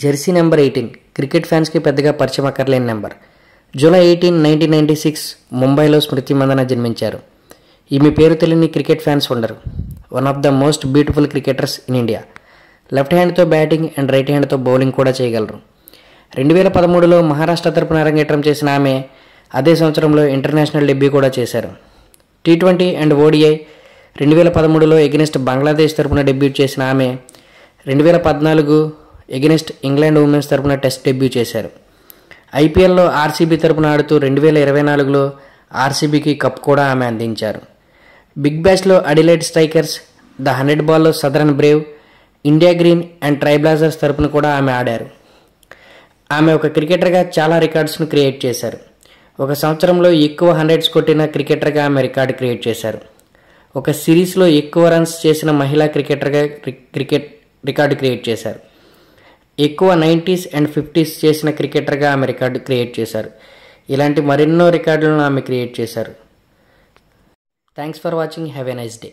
Jersey number 18 cricket ఫ్యాన్స్కి పెద్దగా పరిచయం అక్కర్లేని నెంబర్. జూలై 18, 1996 ముంబైలో స్మృతి మందన జన్మించారు. ఈమె పేరు తెలియని క్రికెట్ ఫ్యాన్స్ ఉండరు. One of the most beautiful cricketers in India. Left హ్యాండ్తో బ్యాటింగ్ అండ్ రైట్ హ్యాండ్తో బౌలింగ్ కూడా చేయగలరు. 2013లో మహారాష్ట్ర తరపున అరంగేట్రం చేసిన ఆమె అదే సంవత్సరంలో ఇంటర్నేషనల్ డెబ్యూ కూడా చేశారు. T20 అండ్ ODI 2013లో ఎగెనిస్ట్ బంగ్లాదేశ్ తరపున డెబ్యూ చేసిన ఆమె 2014 ఎగెనిస్ట్ ఇంగ్లాండ్ ఉమెన్స్ తరపున టెస్ట్ డెబ్యూ చేశారు. IPLలో RCB తరపున ఆడుతూ 2024లో RCBకి కప్ కూడా ఆమె అందించారు. బిగ్ బ్యాష్లో అడిలైడ్ స్ట్రైకర్స్, ద 100 బాల్లో Southern Brave, India green and Trailblazers తరపున కూడా ఆమె ఆడారు. ఆమె ఒక క్రికెటర్గా చాలా రికార్డ్స్ను క్రియేట్ చేశారు. ఒక సంవత్సరంలో ఎక్కువ 100s కొట్టిన క్రికెటర్గా ఆమె రికార్డు క్రియేట్ చేశారు. ఒక సిరీస్లో ఎక్కువ రన్స్ చేసిన మహిళా క్రికెటర్గా క్రికెట్ రికార్డు క్రియేట్ చేశారు. ఎక్కువ 90s అండ్ 50s చేసిన క్రికెటర్గా ఆమె రికార్డు క్రియేట్ చేశారు. ఇలాంటి మరెన్నో రికార్డులను ఆమె క్రియేట్ చేశారు. Thanks for watching. Have a nice day.